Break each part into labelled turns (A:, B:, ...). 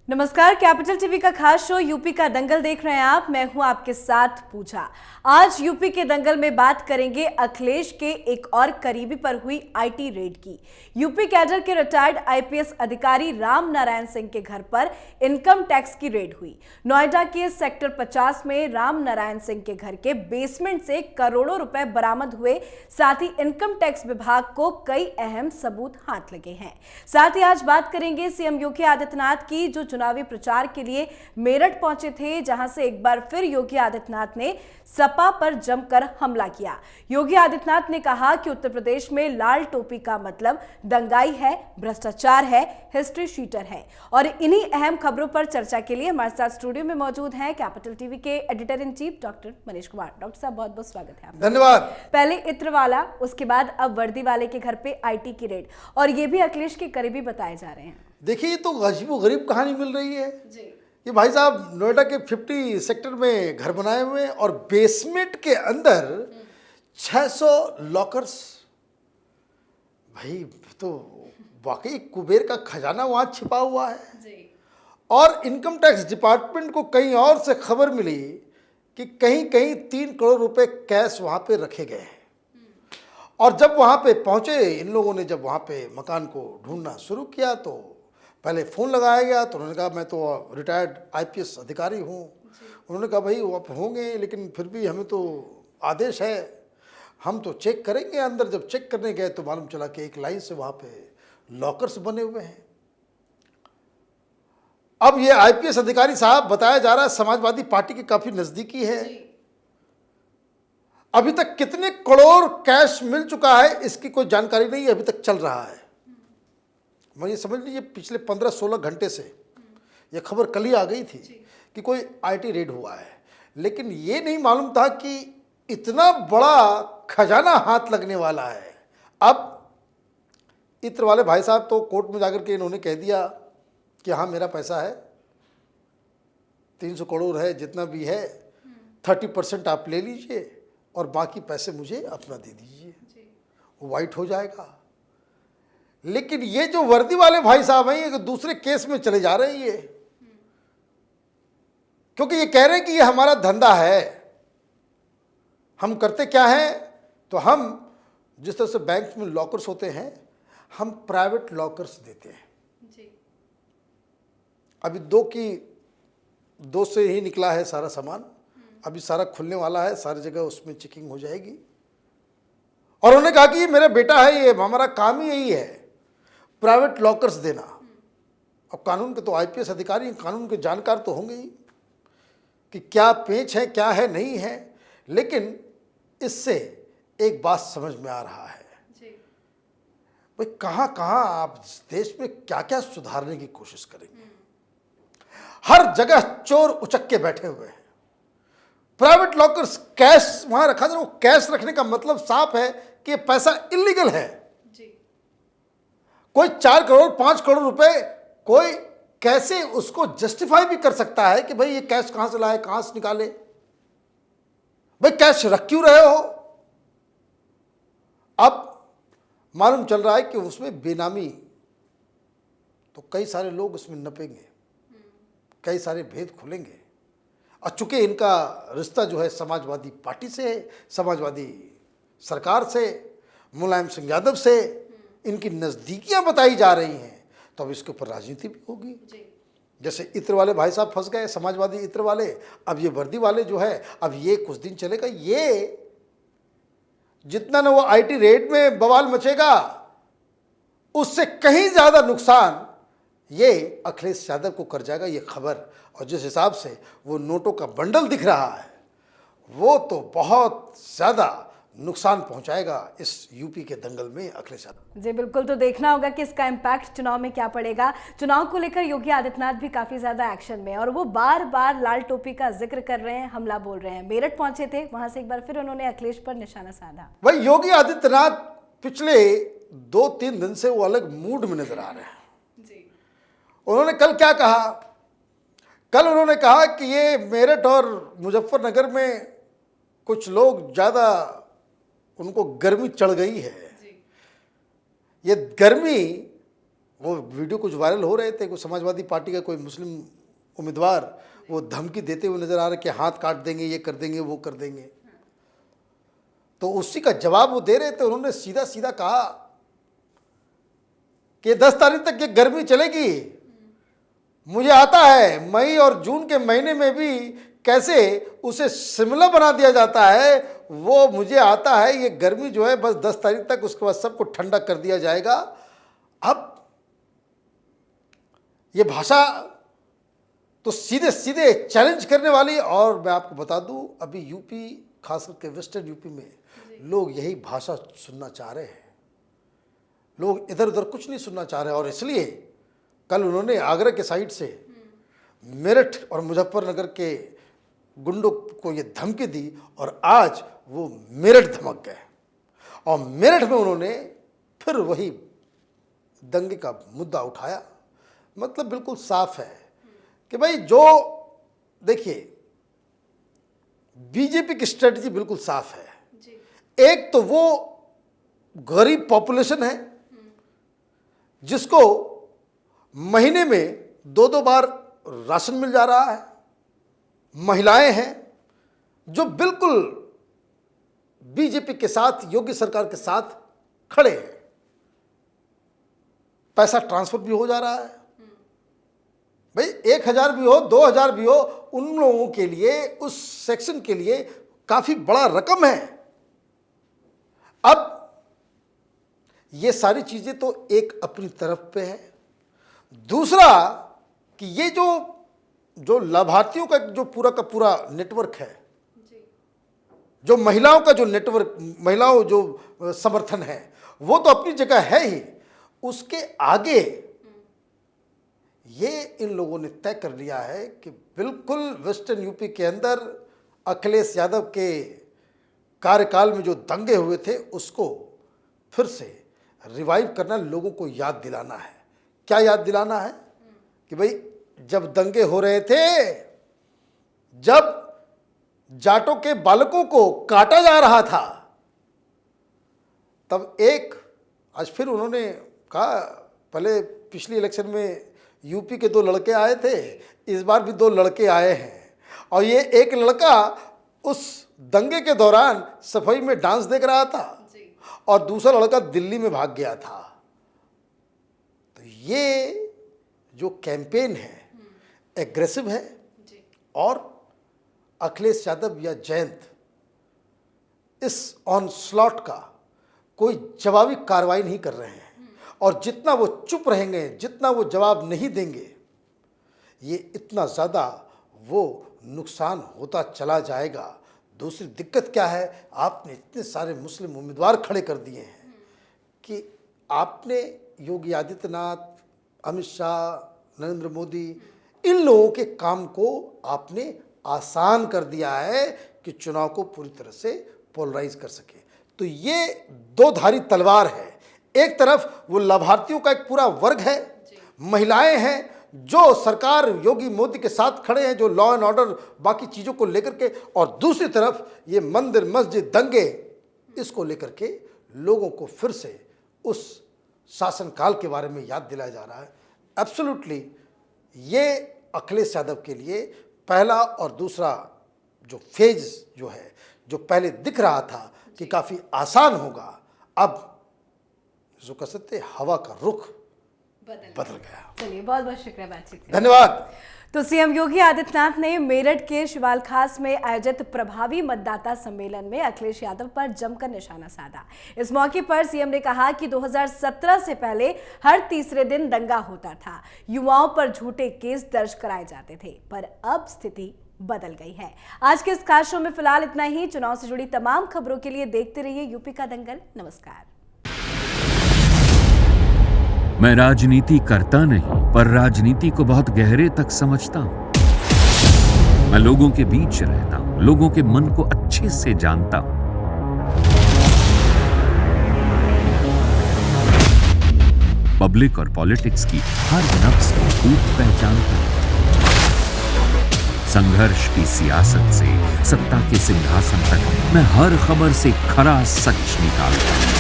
A: नमस्कार, capital TV का खास शो यूपी का दंगल देख रहे हैं आप। मैं हूं आपके साथ पूजा। आज यूपी के दंगल में बात करेंगे अखिलेश के एक और करीबी पर हुई आईटी रेड की। यूपी कैडर के रिटायर्ड आईपीएस अधिकारी राम नारायण सिंह के घर पर इनकम टैक्स की रेड हुई। नोएडा के सेक्टर 50 में राम नारायण सिंह के घर के बेसमेंट से करोड़ों रुपए बरामद हुए। साथ ही इनकम टैक्स विभाग को कई अहम सबूत हाथ लगे हैं। साथ ही आज बात करेंगे सीएम योगी आदित्यनाथ की, जो चुनावी प्रचार के लिए मेरठ पहुंचे थे, जहां से एक बार फिर योगी आदित्यनाथ ने सपा पर जमकर हमला किया। योगी आदित्यनाथ ने कहा कि उत्तर प्रदेश में लाल टोपी का मतलब दंगाई है, भ्रष्टाचार है, हिस्ट्री शीटर है। और इन्हीं अहम खबरों पर चर्चा के लिए हमारे साथ स्टूडियो में मौजूद हैं कैपिटल टीवी के editor in chief doctor Manish Kumar. Doctor साहब, बहुत बहुत स्वागत है आपका।
B: धन्यवाद।
A: पहले इत्र वाला, उसके बाद अब वर्दी वाले के घर पे आईटी की रेड, और ये भी अखिलेश के करीबी बताए जा रहे हैं।
B: देखिए, ये तो अजीबोगरीब कहानी मिल रही है जी। ये भाई साहब नोएडा के 50 सेक्टर में घर बनाए हुए हैं और बेसमेंट के अंदर 600 लॉकर्स। भाई तो वाकई कुबेर का खजाना वहां छिपा हुआ है जी। और इनकम टैक्स डिपार्टमेंट को कहीं और से खबर मिली कि कहीं कहीं 3 करोड़ रुपए कैश वहां पे रखे गए हैं। और जब वहां पे पहुंचे इन लोगों ने, जब वहां पे मकान को ढूंढना शुरू किया तो पहले फ़ोन लगाया गया तो उन्होंने कहा मैं तो रिटायर्ड आईपीएस अधिकारी हूँ। उन्होंने कहा भाई वो आप होंगे, लेकिन फिर भी हमें तो आदेश है, हम तो चेक करेंगे। अंदर जब चेक करने गए तो मालूम चला कि एक लाइन से वहाँ पे लॉकर्स बने हुए हैं। अब ये आईपीएस अधिकारी साहब, बताया जा रहा है समाजवादी पार्टी के काफ़ी नज़दीकी है। अभी तक कितने करोड़ कैश मिल चुका है इसकी कोई जानकारी नहीं है, अभी तक चल रहा है। मुझे समझ लीजिए पिछले 15-16 घंटे से ये खबर कल ही आ गई थी कि कोई आईटी रेड हुआ है, लेकिन ये नहीं मालूम था कि इतना बड़ा खजाना हाथ लगने वाला है। अब इत्र वाले भाई साहब तो कोर्ट में जाकर के इन्होंने कह दिया कि हाँ मेरा पैसा है, 300 करोड़ है, जितना भी है 30% आप ले लीजिए और बाकी पैसे मुझे अपना दे दीजिए, वो वाइट हो जाएगा। लेकिन ये जो वर्दी वाले भाई साहब हैं ये दूसरे केस में चले जा रहे हैं ये, क्योंकि ये कह रहे हैं कि ये हमारा धंधा है। हम करते क्या हैं, तो हम जिस तरह से बैंक में लॉकर्स होते हैं, हम प्राइवेट लॉकर्स देते हैं जी। अभी दो से ही निकला है सारा सामान, अभी सारा खुलने वाला है, सारी जगह उसमें चेकिंग हो जाएगी। और उन्होंने कहा कि ये मेरा बेटा है, ये हमारा काम ही यही है, प्राइवेट लॉकर्स देना। अब कानून के तो आईपीएस अधिकारी, कानून के जानकार तो होंगे ही कि क्या पेच है, क्या है, नहीं है। लेकिन इससे एक बात समझ में आ रहा है भाई, कहाँ कहाँ आप देश में क्या क्या सुधारने की कोशिश करेंगे। हर जगह चोर उचक्के बैठे हुए हैं। प्राइवेट लॉकर्स, कैश वहां रखा जाए, वो कैश रखने का मतलब साफ है कि पैसा इलीगल है जी। कोई 4 करोड़ 5 करोड़ रुपए कोई कैसे उसको जस्टिफाई भी कर सकता है कि भाई ये कैश कहां से लाए, कहां से निकाले। भाई कैश रख क्यों रहे हो। अब मालूम चल रहा है कि उसमें बेनामी, तो कई सारे लोग उसमें नपेंगे, कई सारे भेद खुलेंगे। और चूंकि इनका रिश्ता जो है समाजवादी पार्टी से है, समाजवादी सरकार से, मुलायम सिंह यादव से इनकी नज़दीकियां बताई जा रही हैं, तो अब इसके ऊपर राजनीति भी होगी। जैसे इत्र वाले भाई साहब फंस गए, समाजवादी इत्र वाले, अब ये वर्दी वाले जो है, अब ये कुछ दिन चलेगा। ये जितना ना वो आईटी रेड में बवाल मचेगा, उससे कहीं ज़्यादा नुकसान ये अखिलेश यादव को कर जाएगा ये खबर। और जिस हिसाब से वो नोटों का बंडल दिख रहा है, वो तो बहुत ज़्यादा नुकसान पहुंचाएगा इस यूपी के दंगल में अखिलेश यादव।
A: जी बिल्कुल, तो देखना होगा कि इसका इम्पैक्ट चुनाव में क्या पड़ेगा। चुनाव को लेकर योगी आदित्यनाथ भी काफी ज्यादा एक्शन में, और वो बार बार लाल टोपी का जिक्र कर रहे हैं, हमला बोल रहे हैं। मेरठ पहुंचे थे, वहां से एक बार फिर उन्होंने अखिलेश पर निशाना साधा।
B: भाई योगी आदित्यनाथ पिछले 2-3 दिन से वो अलग मूड में नजर आ रहे हैं जी। उन्होंने कल क्या कहा, कल उन्होंने कहा कि ये मेरठ और मुजफ्फरनगर में कुछ लोग ज़्यादा, उनको गर्मी चढ़ गई है। ये गर्मी वो वीडियो कुछ वायरल हो रहे थे, कोई समाजवादी पार्टी का कोई मुस्लिम उम्मीदवार वो धमकी देते हुए नजर आ रहे कि हाथ काट देंगे, ये कर देंगे, वो कर देंगे। तो उसी का जवाब वो दे रहे थे। उन्होंने सीधा सीधा कहा कि 10 तारीख तक ये गर्मी चलेगी। मुझे आता है मई और जून के महीने में भी कैसे उसे शिमला बना दिया जाता है, वो मुझे आता है। ये गर्मी जो है बस 10 तारीख तक, उसके बाद सबको ठंडा कर दिया जाएगा। अब ये भाषा तो सीधे सीधे चैलेंज करने वाली। और मैं आपको बता दूं, अभी यूपी, खास करके वेस्टर्न यूपी में लोग यही भाषा सुनना चाह रहे हैं। लोग इधर उधर कुछ नहीं सुनना चाह रहे। और इसलिए कल उन्होंने आगरा के साइड से मेरठ और मुजफ्फरनगर के गुंडों को ये धमकी दी और आज वो मेरठ धमक गए। और मेरठ में उन्होंने फिर वही दंगे का मुद्दा उठाया। मतलब बिल्कुल साफ है कि भाई, जो देखिए बीजेपी की स्ट्रेटजी बिल्कुल साफ है। एक तो वो गरीब पॉपुलेशन है जिसको महीने में 2-2 बार राशन मिल जा रहा है। महिलाएं हैं जो बिल्कुल बीजेपी के साथ, योगी सरकार के साथ खड़े हैं। पैसा ट्रांसफर भी हो जा रहा है। भाई 1000 भी हो, 2000 भी हो, उन लोगों के लिए, उस सेक्शन के लिए काफी बड़ा रकम है। अब ये सारी चीजें तो एक अपनी तरफ पे है। दूसरा कि ये जो लाभार्थियों का जो पूरा का पूरा नेटवर्क है, जो महिलाओं का जो नेटवर्क, महिलाओं जो समर्थन है, वो तो अपनी जगह है ही। उसके आगे ये इन लोगों ने तय कर लिया है कि बिल्कुल वेस्टर्न यूपी के अंदर अखिलेश यादव के कार्यकाल में जो दंगे हुए थे उसको फिर से रिवाइव करना, लोगों को याद दिलाना है। क्या याद दिलाना है? कि भाई जब दंगे हो रहे थे, जब जाटों के बालकों को काटा जा रहा था, तब आज फिर उन्होंने कहा, पहले पिछली इलेक्शन में यूपी के 2 लड़के आए थे, इस बार भी 2 लड़के आए हैं। और ये एक लड़का उस दंगे के दौरान सफाई में डांस देख रहा था और दूसरा लड़का दिल्ली में भाग गया था। तो ये जो कैंपेन है एग्रेसिव है और अखिलेश यादव या जयंत इस ऑनस्लॉट का कोई जवाबी कार्रवाई नहीं कर रहे हैं। और जितना वो चुप रहेंगे, जितना वो जवाब नहीं देंगे, ये इतना ज़्यादा वो नुकसान होता चला जाएगा। दूसरी दिक्कत क्या है, आपने इतने सारे मुस्लिम उम्मीदवार खड़े कर दिए हैं कि आपने योगी आदित्यनाथ, अमित शाह, नरेंद्र मोदी, इन लोगों के काम को आपने आसान कर दिया है कि चुनाव को पूरी तरह से पोलराइज कर सके। तो ये 2 धारी तलवार है। एक तरफ वो लाभार्थियों का एक पूरा वर्ग है, महिलाएं हैं जो सरकार योगी मोदी के साथ खड़े हैं, जो लॉ एंड ऑर्डर बाकी चीज़ों को लेकर के, और दूसरी तरफ ये मंदिर मस्जिद दंगे, इसको लेकर के लोगों को फिर से उस शासनकाल के बारे में याद दिलाया जा रहा है। एब्सोल्युटली ये अखिलेश यादव के लिए पहला और दूसरा जो फेज जो है, जो पहले दिख रहा था कि काफ़ी आसान होगा, अब जो कह सकते हवा का रुख बदल गया।
A: चलिए, बहुत बहुत शुक्रिया बातचीत के लिए।
B: धन्यवाद।
A: तो सीएम योगी आदित्यनाथ ने मेरठ के शिवाल खास में आयोजित प्रभावी मतदाता सम्मेलन में अखिलेश यादव पर जमकर निशाना साधा। इस मौके पर सीएम ने कहा कि 2017 से पहले हर तीसरे दिन दंगा होता था, युवाओं पर झूठे केस दर्ज कराए जाते थे, पर अब स्थिति बदल गई है। आज के इस खास शो में फिलहाल इतना ही। चुनाव से जुड़ी तमाम खबरों के लिए देखते रहिए यूपी का दंगल। नमस्कार।
C: मैं राजनीति करता नहीं, पर राजनीति को बहुत गहरे तक समझता हूं। मैं लोगों के बीच रहता हूं, लोगों के मन को अच्छे से जानता हूं। पब्लिक और पॉलिटिक्स की हर नब्ज को खूब पहचानता हूं। संघर्ष की सियासत से सत्ता के सिंहासन तक मैं हर खबर से खरा सच निकालता हूं।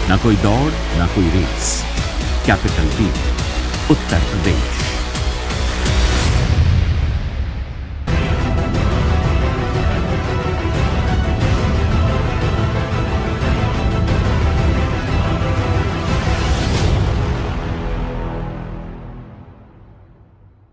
C: ना कोई दौड़, ना कोई race. Capital B, Uttar Pradesh.